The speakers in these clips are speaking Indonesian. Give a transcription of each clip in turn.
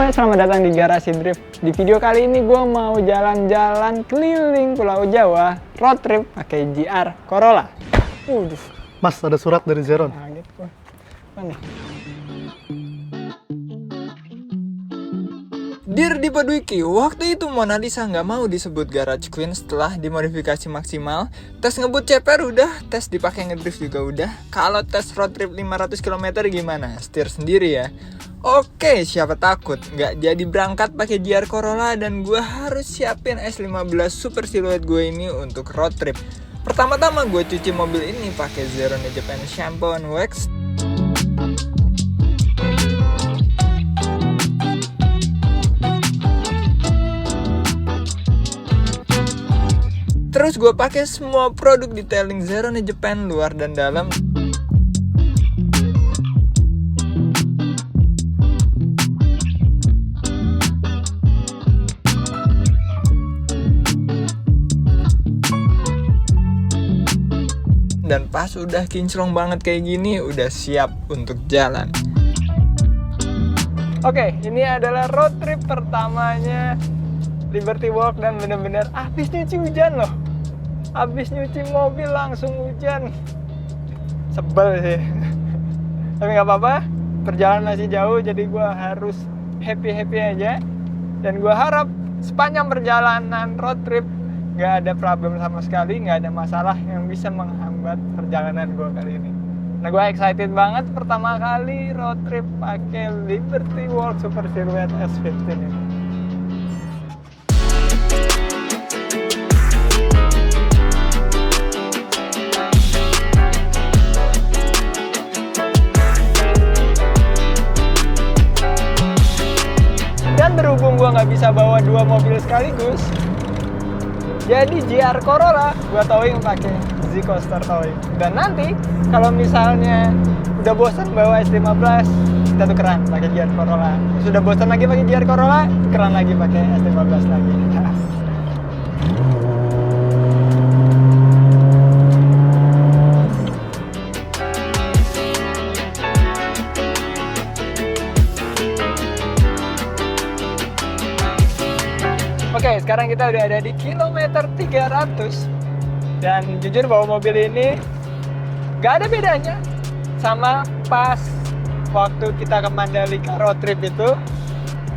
semuanya, selamat datang di Garasi Drift. Di video kali ini gue mau jalan-jalan keliling Pulau Jawa, road trip pakai GR Corolla. Mas, ada surat dari Zeron. Kaget gue. Mana? Dear Dipadwiki, waktu itu Mona Lisa nggak mau disebut Garage Queen setelah dimodifikasi maksimal. Tes ngebut CPR udah, tes dipakai ngedrift juga udah. Kalau tes road trip 500 km gimana? Setir sendiri ya. Oke, siapa takut nggak jadi berangkat pakai GR Corolla dan gue harus siapin S15 super siluet gue ini untuk road trip. Pertama-tama gue cuci mobil ini pakai Zeron Japan Shampoo and Wax. Terus gue pakai semua produk detailing Zeron Japan luar dan dalam. Dan pas udah kinclong banget kayak gini, udah siap untuk jalan. Oke, ini adalah road trip pertamanya Liberty Walk dan bener-bener habis nyuci hujan loh. Habis nyuci mobil langsung hujan. Sebel sih. Tapi nggak apa-apa, perjalanan masih jauh jadi gue harus happy-happy aja. Dan gue harap sepanjang perjalanan road trip nggak ada problem sama sekali, nggak ada masalah yang bisa menghambat perjalanan gue kali ini. Nah, gue excited banget pertama kali road trip pakai Liberty Walk Super Silhouette S15 ini. Dan berhubung gue nggak bisa bawa dua mobil sekaligus, jadi GR Corolla gue towing pakai Z-Coaster towing. Dan nanti kalau misalnya udah bosan bawa S15, kita tukeran pakai GR Corolla. Sudah bosan lagi pakai GR Corolla, tukeran lagi pakai S15 lagi. Oke, sekarang kita udah ada di kilometer 300. Dan jujur bawa mobil ini gak ada bedanya sama pas waktu kita ke Mandalika road trip itu.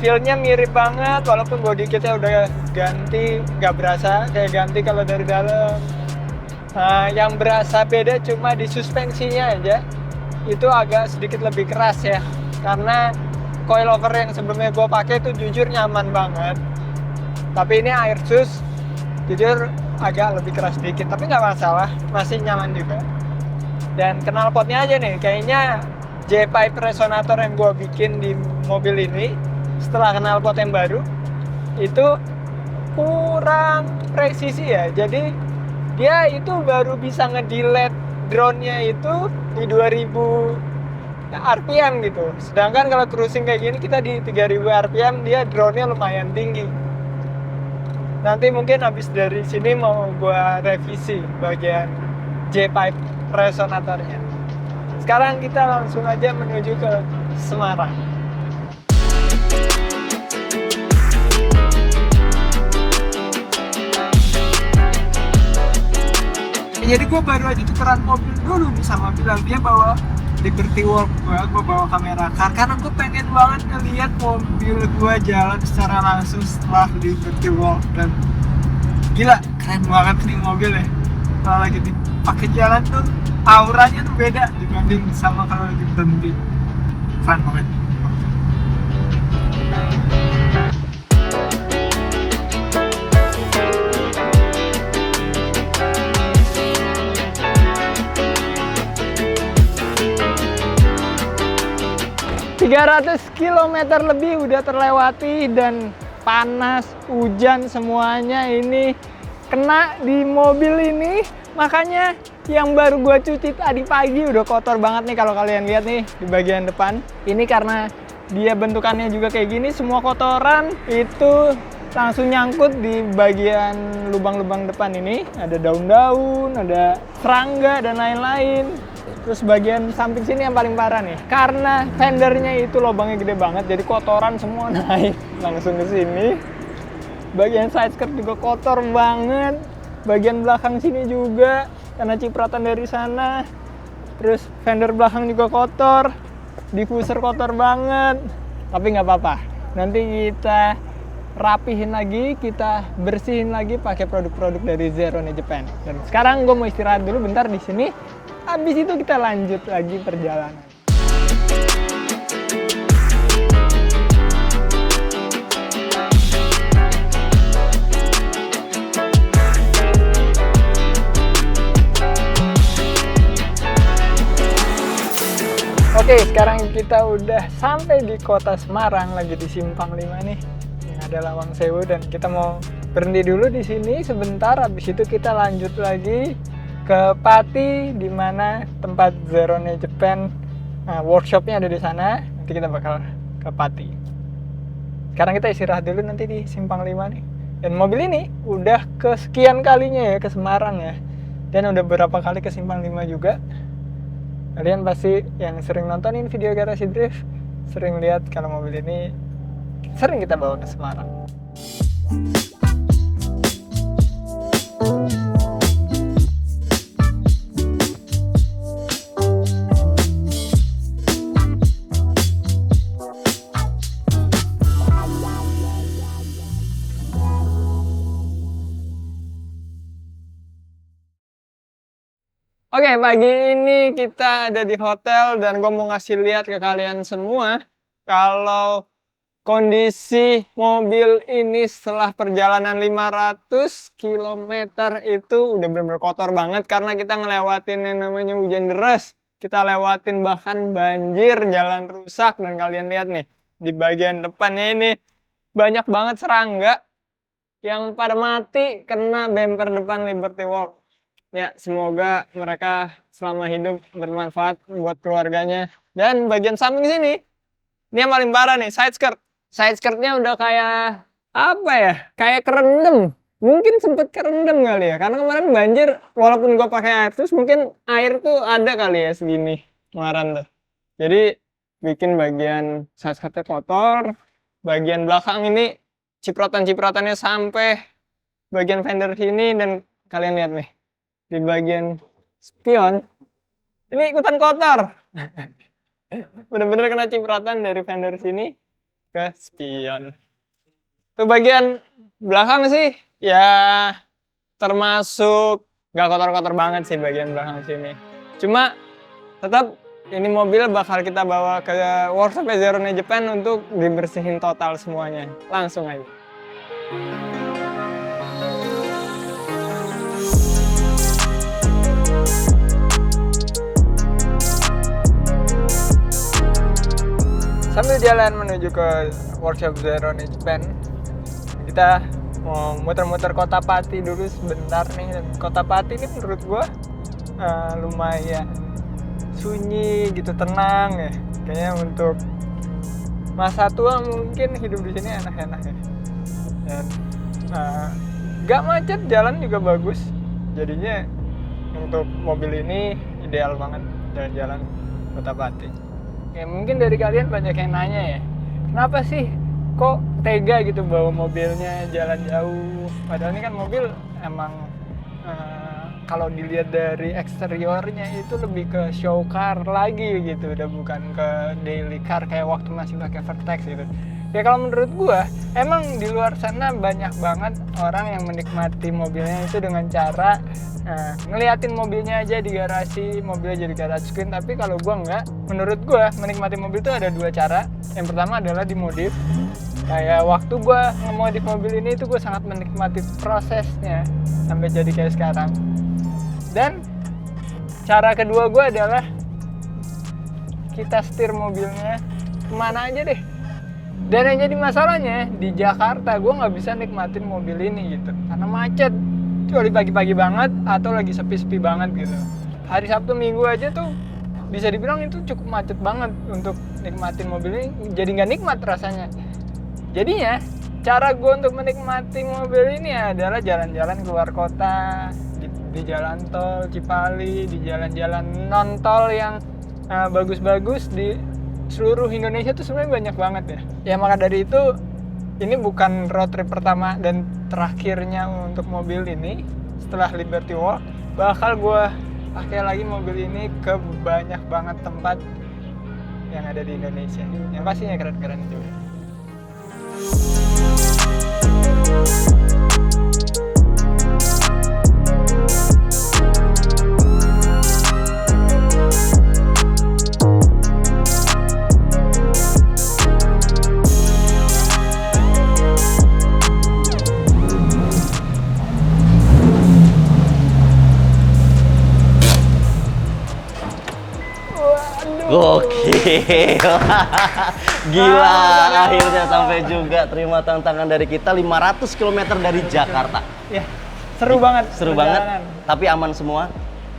Feel-nya mirip banget, walaupun body kitnya udah ganti, gak berasa kayak ganti kalau dari dalam. Nah, yang berasa beda cuma di suspensinya aja. Itu agak sedikit lebih keras ya, karena coilover yang sebelumnya gue pakai itu jujur nyaman banget. Tapi ini air sus, jujur agak lebih keras sedikit, tapi nggak masalah, masih nyaman juga. Dan knalpotnya aja nih, kayaknya J-pipe resonator yang gue bikin di mobil ini setelah knalpot yang baru itu kurang presisi ya. Jadi dia itu baru bisa ngedelete drone-nya itu di 2000 RPM gitu. Sedangkan kalau cruising kayak gini kita di 3000 RPM, dia drone-nya lumayan tinggi. Nanti mungkin habis dari sini mau gua revisi bagian J-pipe resonatornya. Sekarang kita langsung aja menuju ke Semarang. Jadi gua baru aja tukeran mobil dulu nih sama Bilal. Dia bawa Liberty Walk, gue bawa kamera car karena gue pengen banget ngeliat mobil gue jalan secara langsung setelah Liberty Walk. Dan gila, keren banget nih mobil ya. Kalau lagi dipakai jalan tuh auranya tuh beda dibanding sama kalau lagi berhenti. Keren banget. ...300 km lebih udah terlewati dan panas, hujan semuanya ini kena di mobil ini. Makanya yang baru gua cuci tadi pagi udah kotor banget nih kalau kalian lihat nih di bagian depan. Ini karena dia bentukannya juga kayak gini, semua kotoran itu langsung nyangkut di bagian lubang-lubang depan ini. Ada daun-daun, ada serangga dan lain-lain. Terus bagian samping sini yang paling parah nih, karena fendernya itu lubangnya gede banget, jadi kotoran semua naik langsung ke sini. Bagian side skirt juga kotor banget. Bagian belakang sini juga karena cipratan dari sana. Terus fender belakang juga kotor, diffuser kotor banget. Tapi nggak apa-apa. Nanti kita rapihin lagi, kita bersihin lagi pakai produk-produk dari Zeroone Japan. Dan sekarang gue mau istirahat dulu bentar di sini. Habis itu kita lanjut lagi perjalanan. Oke, sekarang kita udah sampai di kota Semarang, lagi di Simpang 5 nih. Yang ada Lawang Sewu dan kita mau berhenti dulu di sini sebentar. Habis itu kita lanjut lagi ke Pati, di mana tempat Zeroone Japan workshopnya ada di sana. Nanti kita bakal ke Pati. Sekarang kita istirahat dulu nanti di Simpang 5 nih. Dan mobil ini udah kesekian kalinya ya ke Semarang ya. Dan udah beberapa kali ke Simpang 5 juga. Kalian pasti yang sering nontonin video Garasi Drift sering lihat kalau mobil ini sering kita bawa ke Semarang. Oke, pagi ini kita ada di hotel dan gue mau ngasih lihat ke kalian semua kalau kondisi mobil ini setelah perjalanan 500 km itu udah bener-bener kotor banget karena kita ngelewatin yang namanya hujan deras. Kita lewatin bahkan banjir, jalan rusak, dan kalian lihat nih di bagian depannya ini banyak banget serangga yang pada mati kena bumper depan Liberty Walk. Ya, semoga mereka selama hidup bermanfaat buat keluarganya. Dan bagian samping sini, ini yang paling parah nih, side skirt. Side skirtnya udah kayak, apa ya, kayak kerendam. Mungkin sempet kerendam kali ya, karena kemarin banjir, walaupun gue pakai air terus, mungkin air tuh ada kali ya segini kemarin tuh. Jadi, bikin bagian side skirtnya kotor. Bagian belakang ini, cipratan-cipratannya sampai bagian fender sini, dan kalian lihat nih. Di bagian spion ini ikutan kotor. Bener-bener kena cipratan dari fender sini ke spion. Tuh bagian belakang sih ya termasuk gak kotor-kotor banget sih bagian belakang sini. Cuma tetap ini mobil bakal kita bawa ke workshop Zeroone Japan untuk dibersihin total semuanya. Langsung aja. Sambil jalan menuju ke workshop Zeroone Japan, kita mau muter-muter kota Pati dulu sebentar nih. Dan kota Pati ini menurut gua lumayan sunyi gitu, tenang ya. Kayaknya untuk masa tua mungkin hidup di sini enak-enak ya. Dan gak macet, jalan juga bagus. Jadinya untuk mobil ini ideal banget jalan-jalan kota Pati. Ya mungkin dari kalian banyak yang nanya ya, kenapa sih kok tega gitu bawa mobilnya jalan jauh? Padahal ini kan mobil emang kalau dilihat dari eksteriornya itu lebih ke show car lagi gitu, udah bukan ke daily car kayak waktu masih pakai Vertex gitu. Ya kalau menurut gua, emang di luar sana banyak banget orang yang menikmati mobilnya itu dengan cara ngeliatin mobilnya aja di garasi, mobilnya jadi garage queen. Tapi kalau gua enggak, menurut gua menikmati mobil itu ada dua cara. Yang pertama adalah dimodif. Kayak waktu gua ngemodif mobil ini itu gua sangat menikmati prosesnya sampai jadi kayak sekarang. Dan cara kedua gua adalah kita setir mobilnya kemana aja deh. Dan yang jadi masalahnya di Jakarta gue nggak bisa nikmatin mobil ini gitu karena macet, kecuali pagi-pagi banget atau lagi sepi-sepi banget gitu. Hari Sabtu Minggu aja tuh bisa dibilang itu cukup macet banget untuk nikmatin mobil ini, jadi nggak nikmat rasanya. Jadinya cara gue untuk menikmati mobil ini adalah jalan-jalan keluar kota, di jalan tol Cipali, di jalan-jalan non tol yang bagus-bagus di seluruh Indonesia tuh sebenarnya banyak banget ya. Ya maka dari itu ini bukan road trip pertama dan terakhirnya untuk mobil ini. Setelah Liberty Walk bakal gue pakai lagi mobil ini ke banyak banget tempat yang ada di Indonesia. Yang pastinya keren-keren juga. Gokil. Gila, akhirnya sampai juga. Terima tantangan dari kita 500 km dari Jakarta. Ya, seru banget. Seru banget, tapi aman semua.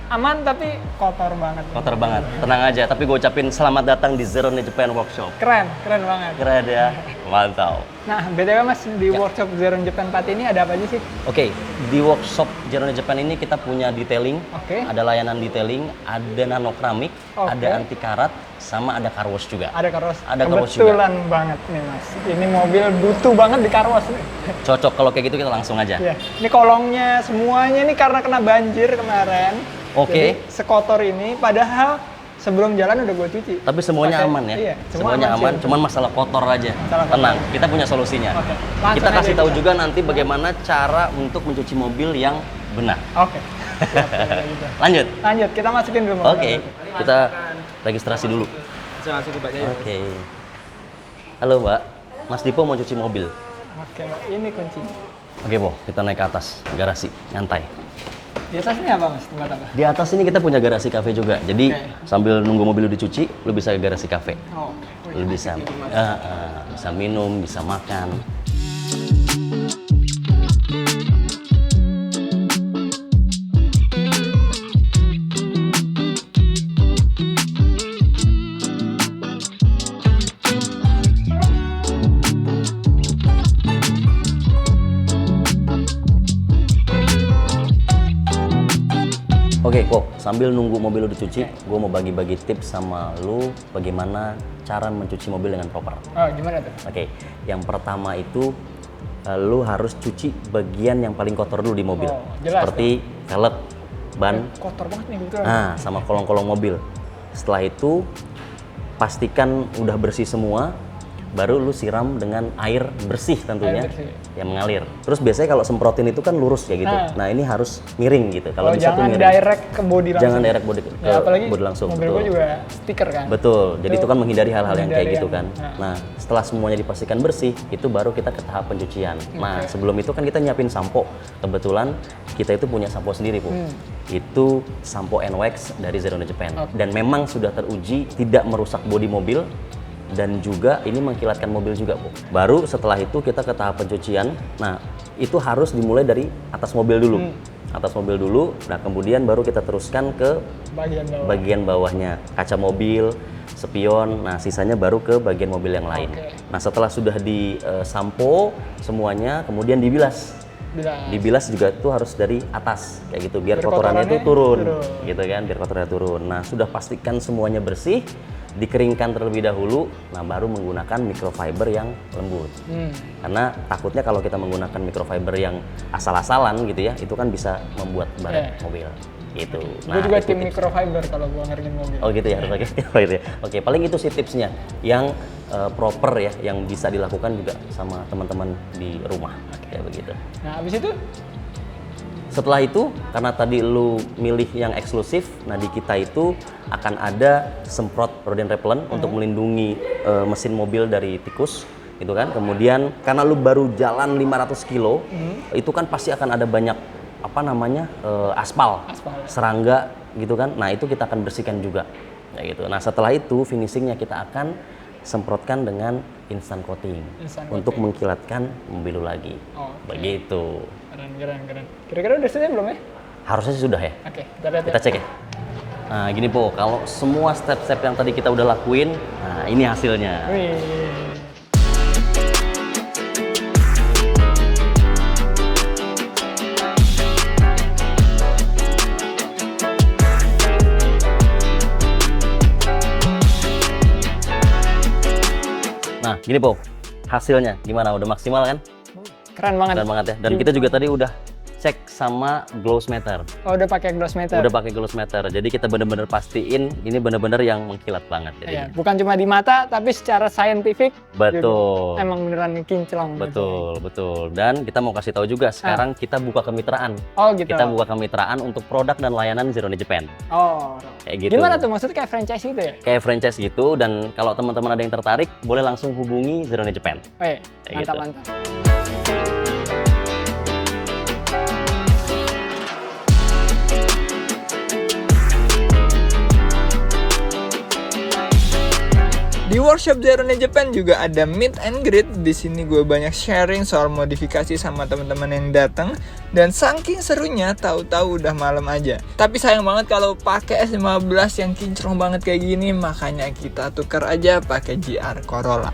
Aman tapi kotor banget. Kotor banget, tenang aja. Tapi gue ucapin selamat datang di Zeron Japan Workshop. Keren banget. Keren ya, mantap. Nah, BTW Mas, di workshop Zeron Japan 4 ini ada apa aja sih? Oke, di workshop Zeron Japan ini kita punya detailing, Oke. ada layanan detailing, ada nano keramik, Oke. ada anti karat, sama ada car wash juga. Ada car wash. Ada car wash juga. Kebetulan banget nih Mas. Ini mobil butuh banget di car wash nih. Cocok kalau kayak gitu kita langsung aja. Iya. Ini kolongnya semuanya ini karena kena banjir kemarin. Oke. Jadi sekotor ini padahal sebelum jalan udah gue cuci. Tapi semuanya Pakai- aman ya? Iya, Semuanya aman, sih. cuman masalah kotor aja. Masalah kotor. Tenang, kita punya solusinya. Oke, langsung Kita aja kasih tahu kita. juga nanti bagaimana cara untuk mencuci mobil yang benar. Oke. Siap, kayak gitu. Lanjut. Lanjut, kita masukin dulu. Oke, kita registrasi dulu. Bisa masuk ke Mbak Jaya. Oke. Halo Mbak, Mas Dipo mau cuci mobil. Oke, Mbak. Ini kuncinya. Oke Po, kita naik ke atas, garasi, nyantai. Di atas ini apa Mas? Tempat apa? Di atas ini kita punya garasi cafe juga. Jadi Oke. sambil nunggu mobil lu dicuci, lu bisa ke garasi cafe. Oh, Lu bisa, bisa minum, bisa makan. Oke, kok sambil nunggu mobil lu dicuci, gue mau bagi-bagi tips sama lu bagaimana cara mencuci mobil dengan proper. Oh, gimana tuh? Oke, yang pertama itu lu harus cuci bagian yang paling kotor dulu di mobil. Oh, jelas Seperti velg, ban, Kotor banget nih kebetulan. nah sama kolong-kolong mobil. Setelah itu pastikan udah bersih semua, baru lu siram dengan air bersih tentunya Air bersih. yang mengalir. Terus biasanya kalau semprotin itu kan lurus kayak gitu. Nah, ini harus miring gitu. Kalau Oh, bisa tuh jangan miring. direct ke body langsung. Jangan direct body ke Ya, apalagi body langsung. mobil betul. gue juga stiker kan. Betul. Jadi itu kan menghindari hal-hal yang kayak menghindari gitu yang- kan. Nah, setelah semuanya dipastikan bersih, itu baru kita ke tahap pencucian. Nah, sebelum itu kan kita nyiapin sampo. Kebetulan kita itu punya sampo sendiri, Bu. Itu sampo NWax dari Zeron Japan. Dan memang sudah teruji tidak merusak bodi mobil dan juga ini mengkilatkan mobil juga, Bu. Baru setelah itu kita ke tahap pencucian. Nah, itu harus dimulai dari atas mobil dulu. Atas mobil dulu, nah kemudian baru kita teruskan ke Bagian bawah. bagian bawahnya, kaca mobil, spion, nah sisanya baru ke bagian mobil yang lain. Oke. Nah setelah sudah di sampo semuanya, kemudian dibilas. Bila Dibilas juga tuh harus dari atas, kayak gitu, biar Biar kotorannya itu kotorannya turun, turun. gitu kan, biar kotorannya turun. Nah sudah pastikan semuanya bersih, dikeringkan terlebih dahulu, nah baru menggunakan microfiber yang lembut. Karena takutnya kalau kita menggunakan microfiber yang asal-asalan gitu ya, itu kan bisa membuat baret Iya. mobil. Gitu. gue juga itu tim tips. microfiber kalau gue ngeringin mobil. Oh gitu ya, harus pakai. Oh gitu ya. Oke, paling itu sih tipsnya yang proper ya, yang bisa dilakukan juga sama teman-teman di rumah. Kayak begitu. Nah, abis itu Setelah itu, karena tadi lu milih yang eksklusif, nah di kita itu akan ada semprot rodent repellent untuk melindungi mesin mobil dari tikus, gitu kan. Kemudian karena lu baru jalan 500 kilo, itu kan pasti akan ada banyak apa namanya aspal, serangga, gitu kan. Nah itu kita akan bersihkan juga, kayak gitu. Nah setelah itu finishingnya kita akan semprotkan dengan instant coating untuk mengkilatkan mobil lu lagi, begitu. keren. Kira-kira udah selesai belum ya? Harusnya sih sudah ya. Oke, kita lihat Kita cek ya. Nah, gini Po, kalau semua step-step yang tadi kita udah lakuin, nah ini hasilnya. Wih. Gini Po, hasilnya gimana? Udah maksimal kan? Keren banget. Keren banget ya. Dan kita juga tadi udah cek sama glowsmeter. Oh, udah pakai glowsmeter. Udah pakai glowsmeter. Jadi kita bener-bener pastiin ini bener-bener yang mengkilat banget. Iya, Jadinya. bukan cuma di mata, tapi secara saintifik Betul. emang beneran kinclong. Betul, betul. Dan kita mau kasih tahu juga sekarang kita buka kemitraan. Oh gitu. Kita buka kemitraan untuk produk dan layanan Zeroone Japan. Oh. Kayak gitu. Gimana tuh maksudnya kayak franchise gitu ya? Kayak franchise gitu, dan kalau teman-teman ada yang tertarik boleh langsung hubungi Zeroone Japan. Oke, Kayak mantap gitu. mantap. Di workshop Zeroone Japan juga ada meet and greet. Di sini gue banyak sharing soal modifikasi sama teman-teman yang datang, dan saking serunya tahu-tahu udah malam aja. Tapi sayang banget kalau pakai S15 yang kinclong banget kayak gini, makanya kita tukar aja pakai GR Corolla.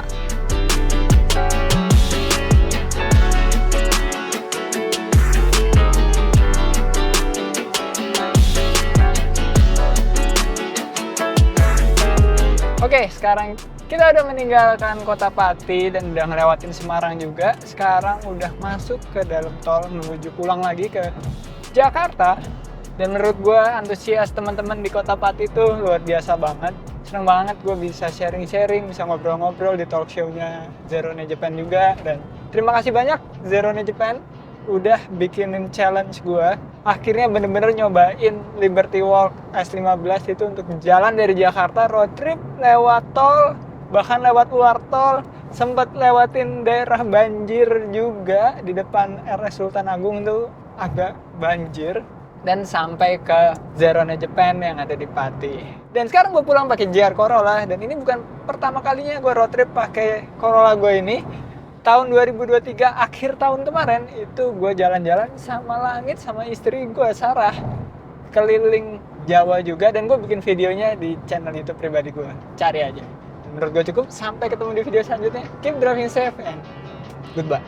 Oke, sekarang kita udah meninggalkan Kota Pati dan udah ngelewatin Semarang juga. Sekarang udah masuk ke dalam tol menuju pulang lagi ke Jakarta. Dan menurut gue antusias teman-teman di Kota Pati itu luar biasa banget. Seneng banget gue bisa sharing-sharing, bisa ngobrol-ngobrol di talk show-nya Zeroone Japan juga. Dan terima kasih banyak Zeroone Japan udah bikinin challenge gue. Akhirnya bener-bener nyobain Liberty Walk S15 itu untuk jalan dari Jakarta road trip lewat tol, bahkan lewat luar tol, sempat lewatin daerah banjir juga. Di depan RS Sultan Agung tuh agak banjir, dan sampai ke Zeroone Japan yang ada di Pati. Dan sekarang gue pulang pakai GR Corolla, dan ini bukan pertama kalinya gue road trip pakai Corolla gue ini. Tahun 2023 akhir tahun kemarin itu gue jalan-jalan sama Langit sama istri gue Sarah keliling Jawa juga, dan gue bikin videonya di channel YouTube pribadi gue. Cari aja. Menurut gue cukup. Sampai ketemu di video selanjutnya. Keep driving safe and goodbye.